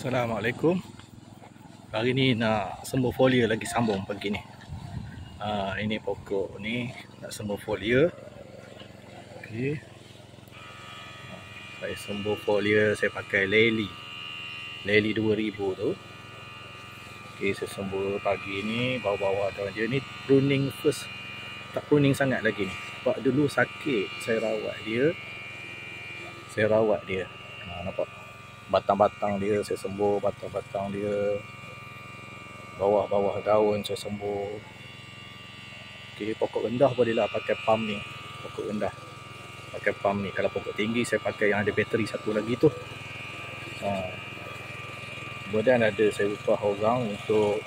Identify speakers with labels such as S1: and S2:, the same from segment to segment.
S1: Assalamualaikum. Hari ni nak sembur folia lagi sambung pagi ni. Ini pokok ni nak sembur folia. Okey. Saya sembur folia, saya pakai Lely 2000 tu. Okey, saya sembur pagi ni bawah-bawah daun dia ni pruning first. Tak pruning sangat lagi ni. Sebab dulu sakit, saya rawat dia. Nampak? Batang-batang dia saya sembur, batang-batang dia, bawah-bawah daun saya sembur. Okey, pokok rendah bolehlah pakai pump ni. Pokok rendah pakai pump ni. Kalau pokok tinggi saya pakai yang ada bateri satu lagi tu. Kemudian ada saya upah orang untuk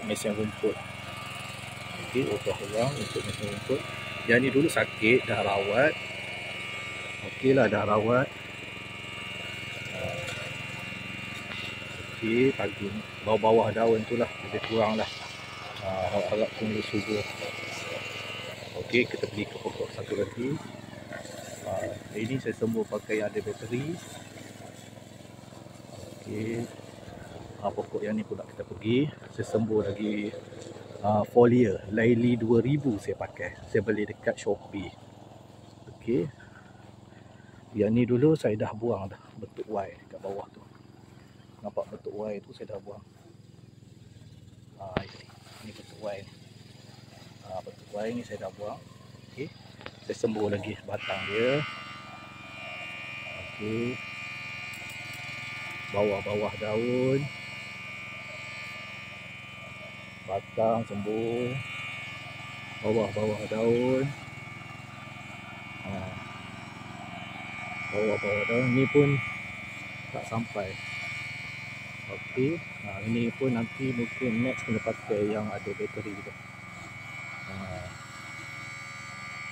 S1: mesin rumput. Okey, upah orang untuk mesin rumput. Yang ni dulu sakit, dah rawat. Okeylah, dah rawat. Okey, pagi ni bawah-bawah daun tu lah lebih kurang lah. Harap tunggu subuh. Okey, kita pergi ke pokok satu lagi. Ini saya sembur pakai yang ada bateri. Okey, pokok yang ni pula kita pergi. Saya sembur lagi folia Lely 2000 saya pakai. Saya beli dekat Shopee. Okey, yang ni dulu saya dah buang dah bentuk Y kat bawah tu. Nampak bentuk Y tu saya dah buang. Ini bentuk Y ni. Bentuk Y ni saya dah buang. Okey, saya sembur lagi batang dia. Okey, bawah-bawah daun, batang sembur, bawah-bawah daun. Bawah-bawah daun ni pun tak sampai. Okey, ini pun nanti mungkin next kena pakai yang ada bateri tu.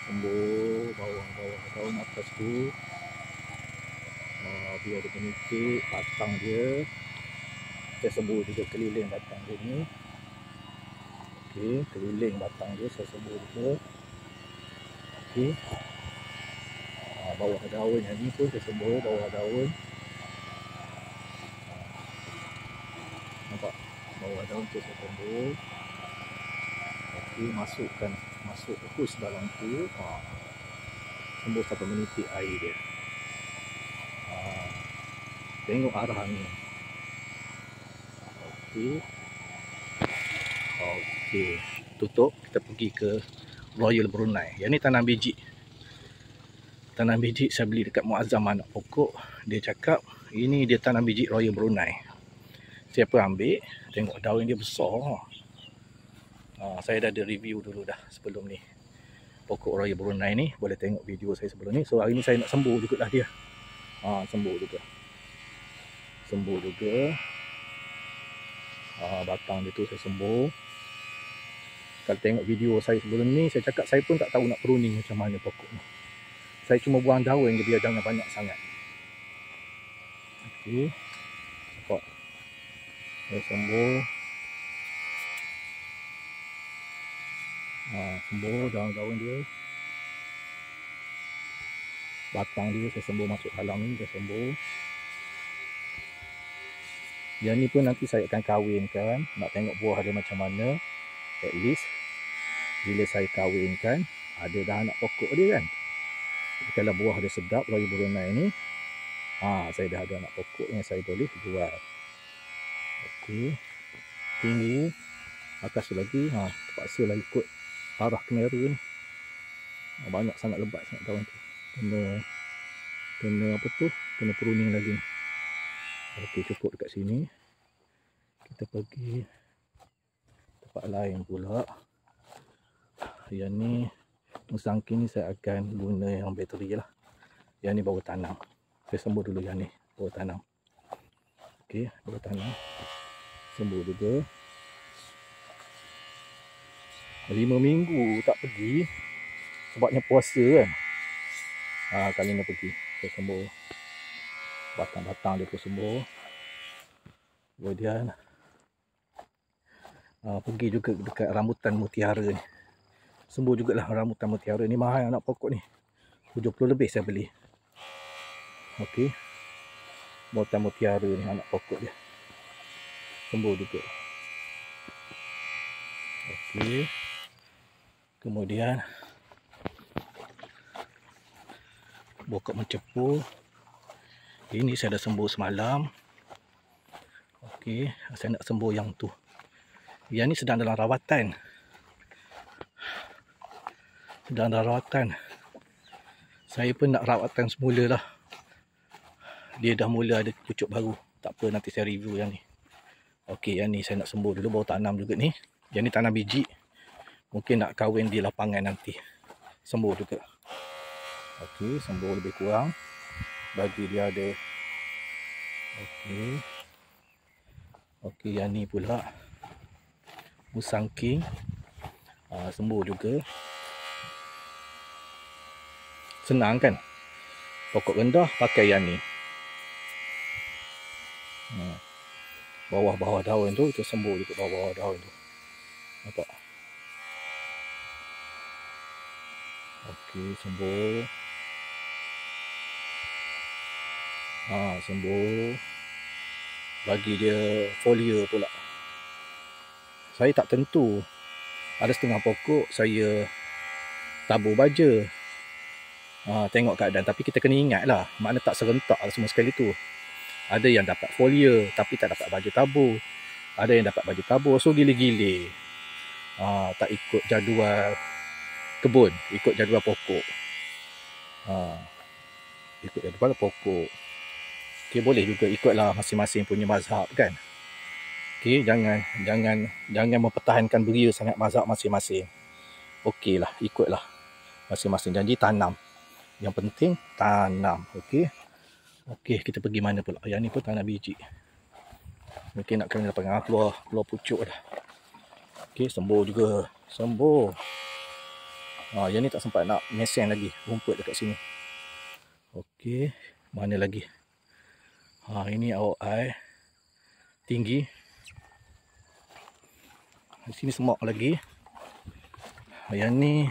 S1: Sembur bawah-bawah daun atas tu. Dia ada penitik batang dia. Saya sembur juga keliling batang dia ni. Okey, keliling batang dia saya sembur juga. Okey, bawah daun yang ni pun saya sembur bawah daun. Nampak bawah daun tu saya sembur. Okey, masuk terus dalam tu. Sembur sampai menitik air dia. Tengok arah angin. Okey, tutup. Kita pergi ke Royal Brunei. Yang ni tanam biji. Tanam biji saya beli dekat Muazzam anak pokok. Dia cakap ini dia tanam biji Royal Brunei. Saya pun ambil, tengok daun dia besar. Saya dah ada review dulu dah sebelum ni. Pokok Royal Brunei ni, boleh tengok video saya sebelum ni. So hari ni saya nak sembur jugalah dia. Sembur juga. Batang dia tu saya sembur. Kalau tengok video saya sebelum ni, saya cakap saya pun tak tahu nak pruning macam mana pokok ni. Saya cuma buang daun je, biar jangan banyak sangat. Okey, nampak saya sembur. Sembur daun-daun dia. Batang dia saya sembur masuk dalam ni, saya sembur. Yang ni pun nanti saya akan kahwinkan. Nak tengok buah dia macam mana. At least bila saya kahwinkan, ada dah anak pokok dia kan. Kalau buah dia sedap, Royal Brunei ni, saya dah ada anak pokok yang saya boleh jual. Okey, tinggi atas lagi. Terpaksa lah ikut arah kamera ni. Banyak sangat lebat sangat daun tu. Kena pruning lagi. Okey, cukup dekat sini. Kita pergi tempat lain pula. Yang ni musangking ni saya akan guna yang bateri lah. Yang ni baru tanam. Saya sembur dulu yang ni baru tanam. Okey, baru tanam. Sembur juga. 5 minggu tak pergi sebabnya puasa kan. Kali ni pergi. Saya sembur batang-batang dia pun sembur. Kemudian pergi juga dekat rambutan mutiara ni. Sembur jugalah rambutan mutiara ni. Mahal anak pokok ni. 70 lebih saya beli. Okey, Mutan mutiara ni anak pokok dia. Sembuh juga. Okey. Kemudian pokok mencepu. Ini saya dah sembuh semalam. Okey, saya nak sembuh yang tu. Yang ni sedang dalam rawatan. Saya pun nak rawatan semula lah. Dia dah mula ada pucuk baru. Tak apa, nanti saya review yang ni. Okey, yang ni saya nak sembuh dulu. Baru tanam juga ni. Yang ni tanam biji. Mungkin nak kahwin di lapangan nanti. Sembuh juga. Okey, sembuh lebih kurang. Bagi dia ada. Okey. Okey, yang ni pula musang king. Sembuh juga. Senang kan? Pokok rendah pakai yang ni. Bawah-bawah daun tu sembuh juga, bawah-bawah daun tu. Nampak? Okey, sembuh. Sembuh. Bagi dia folia pula. Saya tak tentu. Ada setengah pokok saya tabur baja. Tengok keadaan. Tapi kita kena ingat lah. Makna tak serentak semua sekali tu. Ada yang dapat folia tapi tak dapat baja tabur. Ada yang dapat baja tabur. So gile-gile. Tak ikut jadual kebun. Ikut jadual pokok. Ikut jadual pokok. Okey, boleh juga ikutlah masing-masing punya mazhab kan. Okey, jangan mempertahankan beria sangat mazhab masing-masing. Okeylah, ikutlah masing-masing. Janji tanam. Yang penting tanam. Okey. Okey, kita pergi mana pula? Yang ni pun tanam biji. Mungkin nak kena keluar pucuk dah. Okey, sembuh juga. Sembuh. Yang ni tak sempat nak meseng lagi. Rumput dekat sini. Okey, mana lagi? Ini awak tinggi. Di sini semak lagi. Yang ni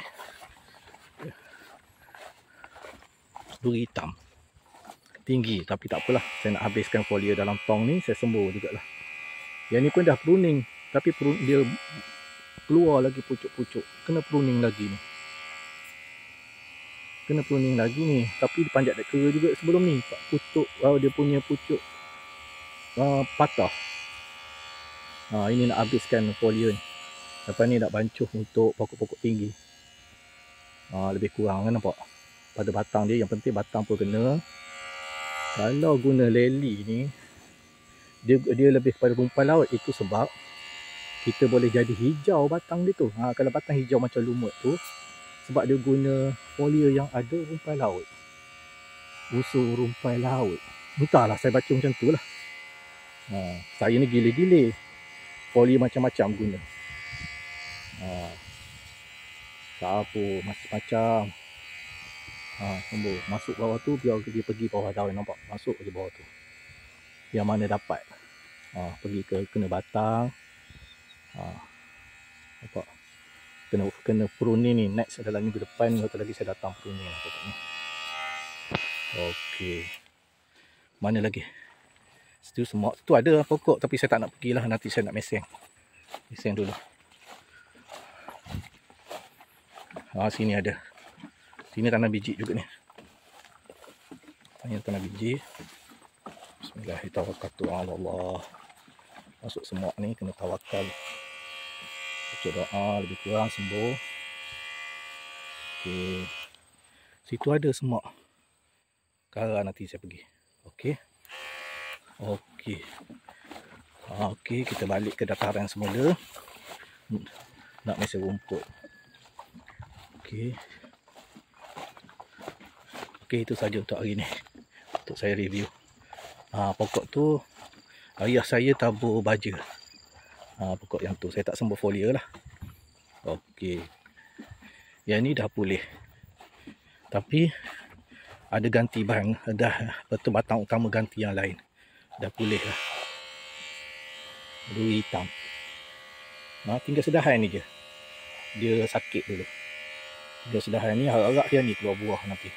S1: duri hitam. Tinggi tapi tak apalah. Saya nak habiskan folia dalam tong ni, saya sembuh jugalah. Yang ni pun dah pruning, tapi dia keluar lagi pucuk-pucuk. Kena pruning lagi ni. Tapi dipanjat dekera juga sebelum ni. Pucuk, dia punya pucuk patah. Ini nak habiskan folia ni. Lepas ni nak bancuh untuk pokok-pokok tinggi. Lebih kurang kan, nampak? Pada batang dia, yang penting batang pun kena. Kalau guna leli ni, dia lebih pada rumpun laut. Itu sebab kita boleh jadi hijau batang dia tu. Kalau batang hijau macam lumut tu, sebab dia guna folia yang ada rumpai laut. Unsur rumpai laut. Entahlah, saya baca macam tu lah. Saya ni gila-gila. Folia macam-macam guna. Sapu, macam-macam. Sembuh. Masuk bawah tu, biar dia pergi bawah daun. Nampak? Masuk je bawah tu. Yang mana dapat. Pergi ke kena batang. Nampak? Kena pruning ni. Next adalah minggu depan. Satu lagi saya datang pruning lah pokoknya. Okey. Mana lagi? Situ semak. Situ ada pokok tapi saya tak nak pergilah. Nanti saya nak meseng. Meseng dulu. Sini ada. Sini tanam biji juga ni. Tanam biji. Bismillahirrahmanirrahim. Allah. Masuk semak ni kena tawakal. Baca doa lebih kurang sembuh. Okey. Situ ada semak. Sekarang nanti saya pergi. Okey. Okey, kita balik ke dataran semula. Nak mesem rumput. Okey, itu saja untuk hari ni. Untuk saya review. Pokok tu ayah saya tabur baja. Pokok yang tu saya tak sembuh folia lah. Okey. Yang ni dah pulih. Tapi ada ganti bahan, betul batang utama ganti yang lain. Dah pulih lah. Duri hitam. Tinggal sedahan ni je. Dia sakit dulu. Tinggal sedahan ni, harap-harap yang ni keluar buah nanti.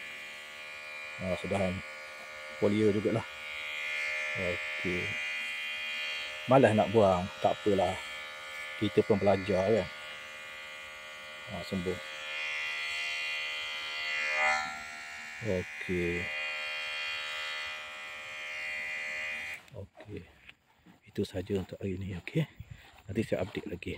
S1: Sedahan folia jugalah. Okey. Malas nak buang, tak apalah. Kita pun belajar kan. Sembung. Okey. Okey. Itu saja untuk hari ini, okey. Nanti saya update lagi.